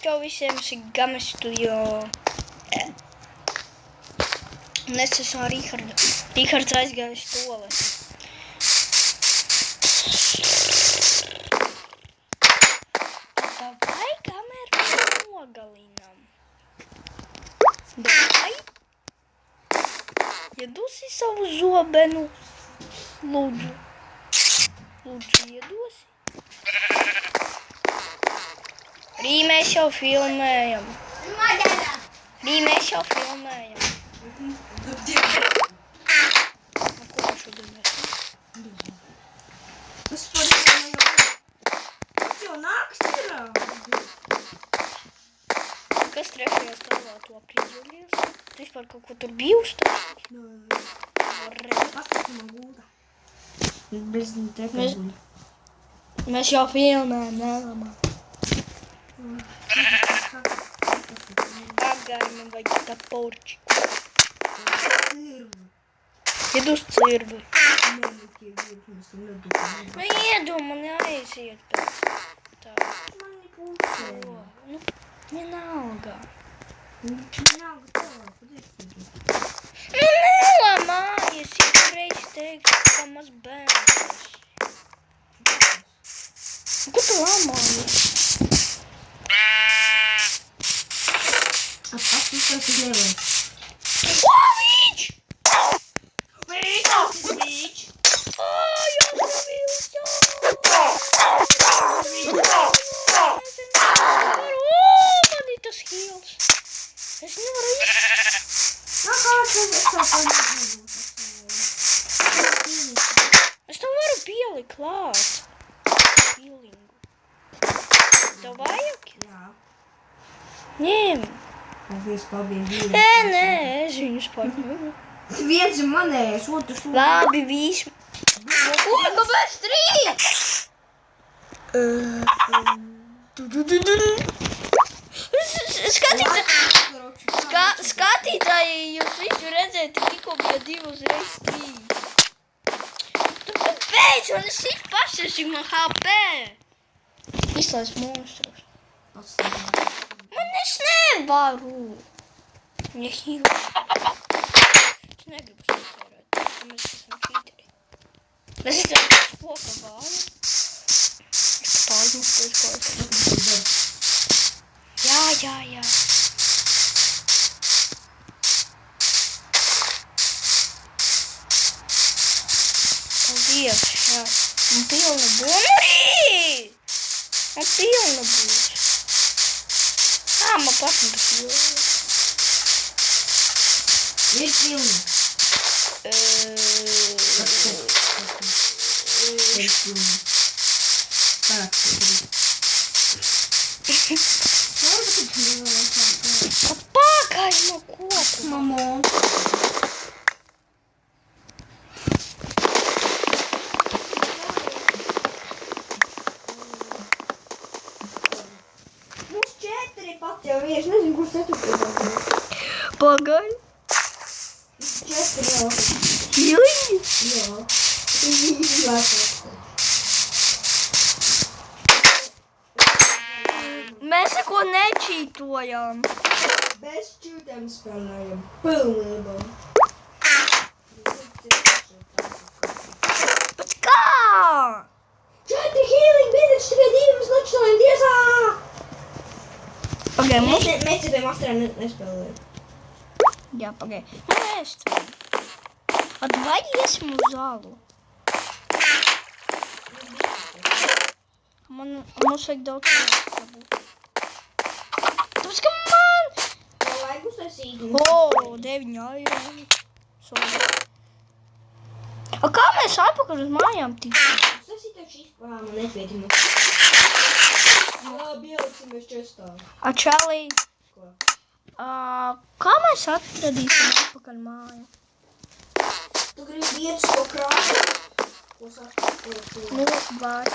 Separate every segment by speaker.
Speaker 1: čau visiem, šī Games Studio. Un es esmu Rīhards. Rīhards aizgājis toaleti. Davai kameru nogalinam. Davai. Iedosi savu zobenu. Lūdzu. Lūdzu, iedosi. Rī, mēs jau filmējam. Rī, mēs jau filmējam. Ko šodien mēs?
Speaker 2: Es parīju jau nakts ir.
Speaker 1: Kas trešajā stāvā tu aprīdžuļies? Tu vispār kaut ko tur biji uzstāvs?
Speaker 2: Pastāsti man gulda. Bez tekas guļ.
Speaker 1: Mēs jau filmējam, nelamā. Pagaid, man vajag tā porčiku.
Speaker 2: Cirvi.
Speaker 1: Iedus cirvi.
Speaker 2: Mēnekie vietnes un nedod.
Speaker 1: Nu, iedu, man jāiziet pēc tā.
Speaker 2: Man nepūsē.
Speaker 1: Nu, vienalga.
Speaker 2: Vienalga tā, padēsīgi.
Speaker 1: Nu, nelamājies, reiz teikšu, kā maz bērns. Ko tu lamājies?
Speaker 2: Atpūsties uz lielai.
Speaker 1: O, viņš! Viņš! Ai, atravīlstā! Man ir tas hīls. Es nevaru Es tev varu pielikt klāt. Hīlingu. Tev vajag?
Speaker 2: Jā.
Speaker 1: Ņem.
Speaker 2: Paldies, paldies.
Speaker 1: Nē, es viņus paņemu.
Speaker 2: Viens ir manējais, otrs tu.
Speaker 1: Labi, visu. Ko, kāpēc trīs? Skatītāji, jūs visu redzēt, tikko bija 2 uzreiz 3. Tu kāpēc? Man es it pasesi, man HP. Izlaiz monstrus. Man es nevaru. Viņa hīla. Es negribu sacerēt. Mēs esam čīteri. Mēs esam spoka vāli. Pārņemties, ko es. Jā. Paldies, jā. Man pilna būs. Man pilna būs. Man patīk tas jūras.
Speaker 2: Ir pilna. Ir pilna.
Speaker 1: Pagaid no koku.
Speaker 2: Mamon. Mums 4 pat jau ir, es nezinu, kurš 4.
Speaker 1: Pagaid.
Speaker 2: 4 jau.
Speaker 1: Jūji.
Speaker 2: Jā. Lēkās.
Speaker 1: Mēs neko nečītojām.
Speaker 2: Bez čūtēm spēlējam. Pilnībā.
Speaker 1: Bet kā?
Speaker 2: 4 healing minutes, tikai 2 mēs nočinājam tiesā!
Speaker 1: Pagaid, mums...
Speaker 2: Mēs citiem astrām nespēlējam.
Speaker 1: Jā, pagaid. Mēs tam. Vai iesim uz zālu? Mums vajag daudz būt. Tāpēc, ka man...
Speaker 2: Tev vajag uztaisīt.
Speaker 1: 9 eiro. Sorry. Kā mēs atpakaļ uz mājām tiksim?
Speaker 2: Uztaisīt tev šīs man nepietina. Labi, ieliksimies čestā.
Speaker 1: Čalī.
Speaker 2: Ko?
Speaker 1: Kā mēs atradīsim atpakaļ māju?
Speaker 2: Tu gribi iet uz to krāsu? Ko saka?
Speaker 1: Nu, var.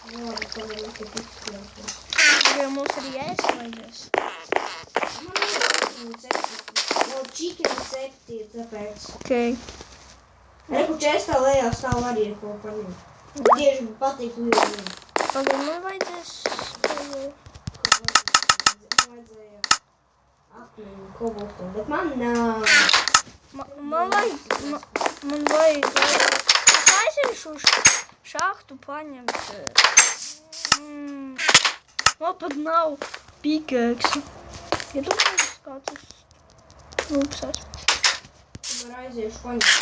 Speaker 2: Labi, pagaidām, ka tikslēs.
Speaker 1: Jo mums arī ēst vajadzēs.
Speaker 2: Man ir 7. Vēl chicken 7, tāpēc.
Speaker 1: Okay.
Speaker 2: Reku čestā lejā stāv arī ar ko paņemt. Tieši patīk līdzi.
Speaker 1: Pagaid, man vajadzēs...
Speaker 2: koboltu, bet man nav.
Speaker 1: Man vajag. Es aiziešu uz šahtu paņemt. Man pat nav pikeksa. Iedomājies, kā tas lūps esmu.
Speaker 2: Tu var aiziešu paņemt.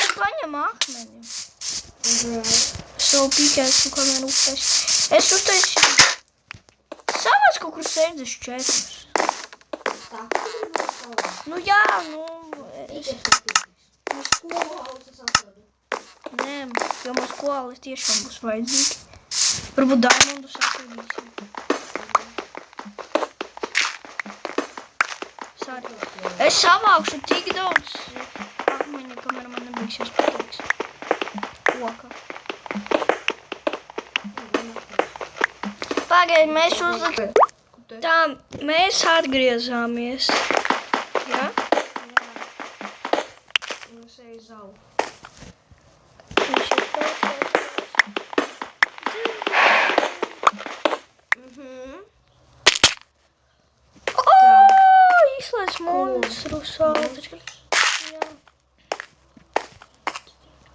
Speaker 1: Es paņemu akmeni. Savu pikeksu, kamēr uztaisīju. Es uztaisīju. Savāc kaut kur 64.
Speaker 2: Tā,
Speaker 1: Nu jā, nu...
Speaker 2: Mums kovalus es atradu.
Speaker 1: Nē, jo mums koali tiešām būs vajadzīgi. Varbūt diamondus atradīsim. Sāri. Es savākšu tik daudz akmeņu, kamēr man nebeigsies pikeks. Koka. Pagaid, mēs Tā, mēs atgriezāmies. Ja?
Speaker 2: Un es eju zalu.
Speaker 1: Viņš ir izslēdz monstrus ātri. Jā.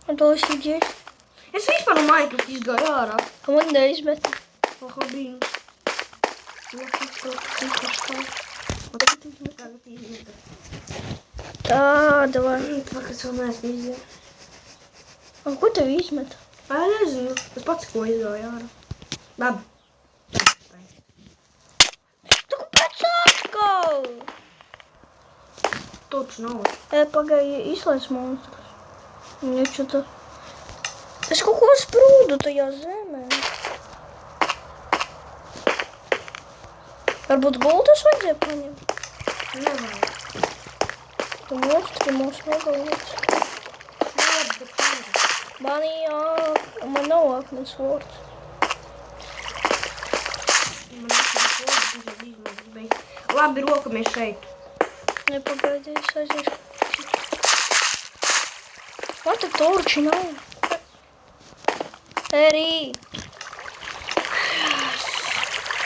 Speaker 1: Un to es iegiešu.
Speaker 2: Es vispār no Minecraft izgāju ārā.
Speaker 1: Man neizmet.
Speaker 2: Oho, brīnums.
Speaker 1: Tā, davai.
Speaker 2: Pakac vēl neesmu izgāju.
Speaker 1: Un ko tev izmet?
Speaker 2: Nezinu, es pats ko izgāju ārā. Labi.
Speaker 1: Tu kāpēc atkal?
Speaker 2: Toču nav.
Speaker 1: Pagaidi, izslēdz monstrus. Viņš tā... Es kaut ko sprūdu tajā zemē. Varbūt gultas vajadzēja paņemt?
Speaker 2: Nevajag.
Speaker 1: Tu monstri mūs nogalīts.
Speaker 2: Labi, bet nevajag.
Speaker 1: Man nav akmens vārds.
Speaker 2: Man nesam kodas izmēģināt beigt. Labi, rokamies šeit.
Speaker 1: Nepagaidi, es aiziešu. Man te torči nav. Terī.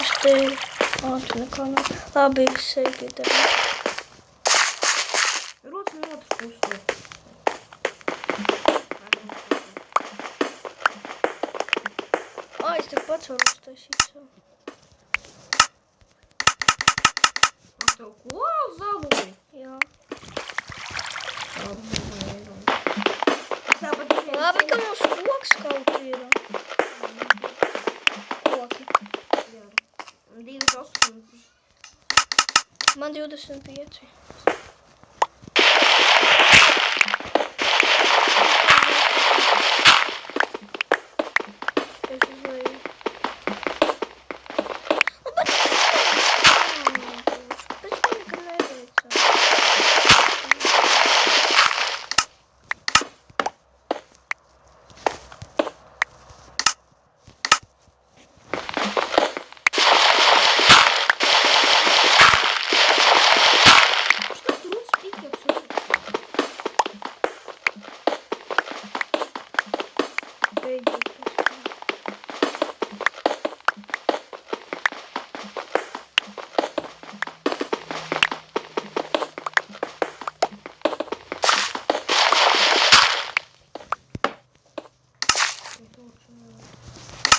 Speaker 1: Es tevi. Tu nekā nav. Labi, es eju pie tevi.
Speaker 2: Rots no otras puses.
Speaker 1: Es tev pats varu uztaisīt savu.
Speaker 2: Tev ko zabuli?
Speaker 1: Jā.
Speaker 2: Es tāpat
Speaker 1: Labi, ka mums koks kaut ir. Koki.
Speaker 2: Un 28.
Speaker 1: Man 25. Es uzvēju. Bet man nekad neveicā.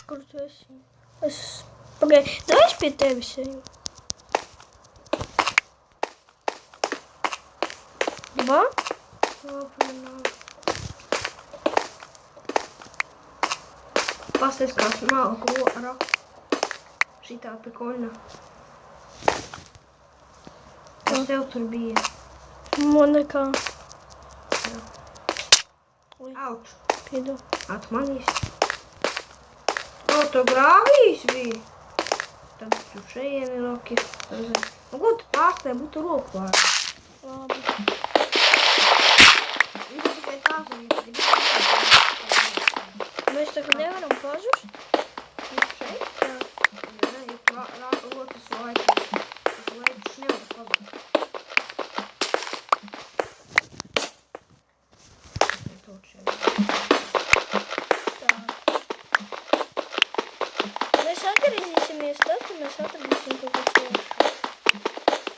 Speaker 1: Kur tu esi? Pagaidi, davai es pie tevis eju. Va?
Speaker 2: Pasties, kā smalku ora. Šitā prikoļna. Kas tev tur bija?
Speaker 1: Man nekā.
Speaker 2: Auč.
Speaker 1: Piedod.
Speaker 2: Atmanīs. O, tu grāvīs bija? Tad tu šeieni roki. Nu, ko tu pārstāji būtu roku vārdu?
Speaker 1: Labi.
Speaker 2: Viņš ir tikai tās arī.
Speaker 1: Mēs tagad nevaram pazust?
Speaker 2: Viņš šeit? Jā. Nē, ja tu rāka otras laikas. Tas laikas nevar pazust.
Speaker 1: Mēs atgriezīsimies tad, kad mēs atradīsim kaut ko cilvēku.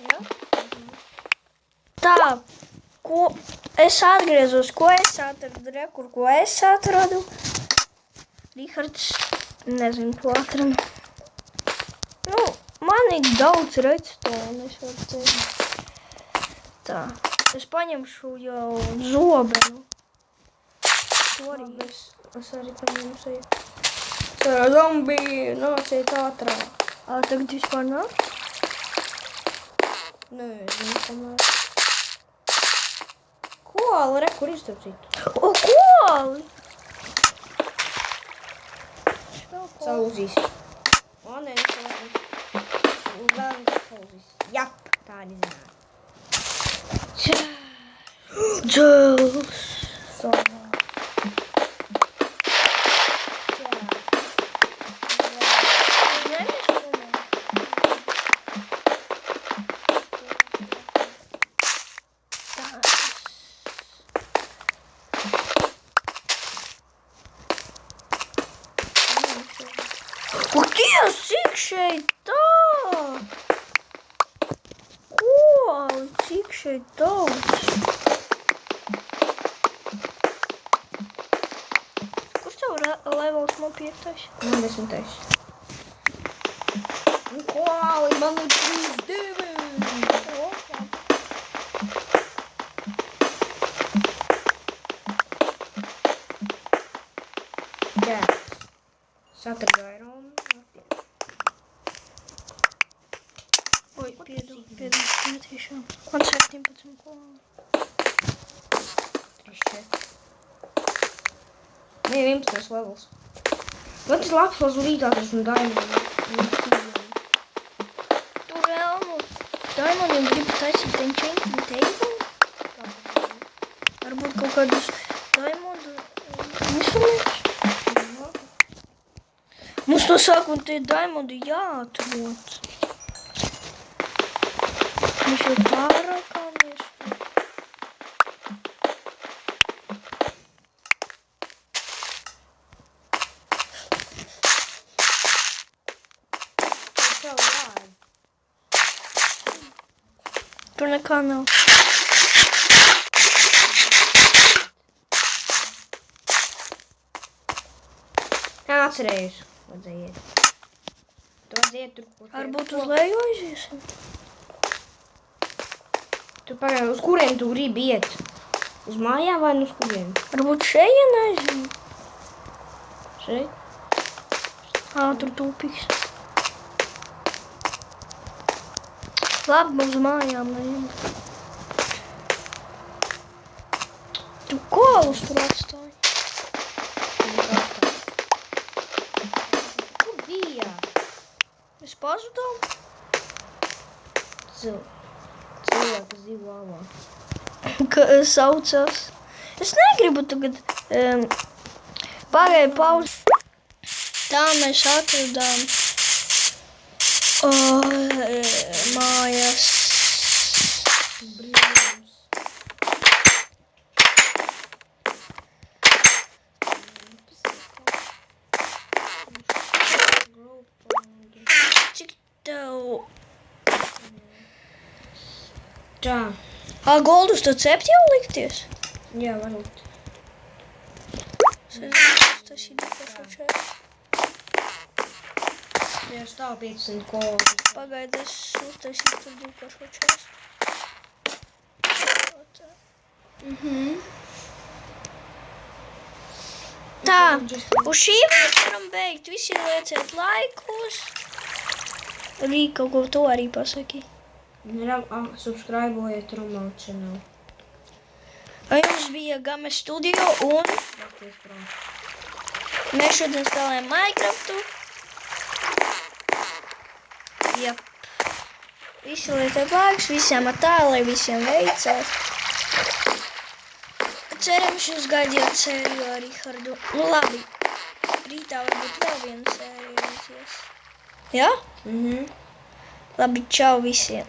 Speaker 1: Ja? Tā, ko es atgriezos, ko es atradu, rekur, ko es atradu. Rihards, nezinu, ko atradu. Nu, man ir daudz redstone, es varu teikt. Tā, es paņemšu jau zobenu. To arī
Speaker 2: Es arī paņemšu. Sara zombiju, nāciet ātrāk.
Speaker 1: Tagad vispār nāk?
Speaker 2: Nē, zinu, kamēr. Koala, re, kur iztapsīt?
Speaker 1: O, koali!
Speaker 2: Sauzīs. O, nē, nesauzīs. Vēl sauzīs. Jap, tā arī zināt.
Speaker 1: Džels! Dievs, cik šeit tā! Koali, cik šeit daudz! Kurš tev levels man 5?
Speaker 2: Man 10. Koali, man ir 3-2. Jā. Satradu aironu.
Speaker 1: Oi, piedod, netīšām. Man 17 koali.
Speaker 2: 3-4. Nē, 11. levels. Man tas labs lazulītākais un diamond.
Speaker 1: Tu reāli diamondiem gribi taisīt enchanting table? Varbūt kaut kādus diamondu instrumentus? Mums no sākuma tie diamondi jāatrod. Mēs jau pārākāmies. Tur nekā nav.
Speaker 2: Jā, atcerējos. Vajadzēja iet. Tu vajadzēja iet tur, kur...
Speaker 1: Varbūt uz leju aiziesim.
Speaker 2: Tu pagaidi, uz kuriem tu gribi iet? Uz mājām vai uz kuriem?
Speaker 1: Varbūt šeit aiziesim.
Speaker 2: Šeit?
Speaker 1: Tur tūpīgs. Labi, uz mājām neiem. Tu kolus tur atstāji.
Speaker 2: Kur bija?
Speaker 1: Es pazudām.
Speaker 2: Cilvēka zivu alā.
Speaker 1: Ka saucās. Es negribu tagad pagaid pauzi. Tā mēs atradām mājās.
Speaker 2: Brīnums.
Speaker 1: Cik tev...
Speaker 2: Tā.
Speaker 1: Goldus tu cept jau likties?
Speaker 2: Jā, varbūt.
Speaker 1: Tas ir pašo čēs.
Speaker 2: Jā, stāv 500 kolas.
Speaker 1: Pagaid, es uztaisīju tur 2 pašo čēs. Tā, uz šī mēs varam beigt. Visi lieciet laikos. Arī kaut ko to arī pasaki.
Speaker 2: Subscribe-ojiet Roman channel.
Speaker 1: Jums bija Game Studio un mēs šodien spēlējam Minecraftu. Jep. Visi lieciet laikus, visiem atā, lai visiem veicās. Cerams, jūs gaidījāt sēriju ar Rihardu. Nu labi, rītā varbūt vēl viena sērija aizies. Ja? Labi, čau visiem.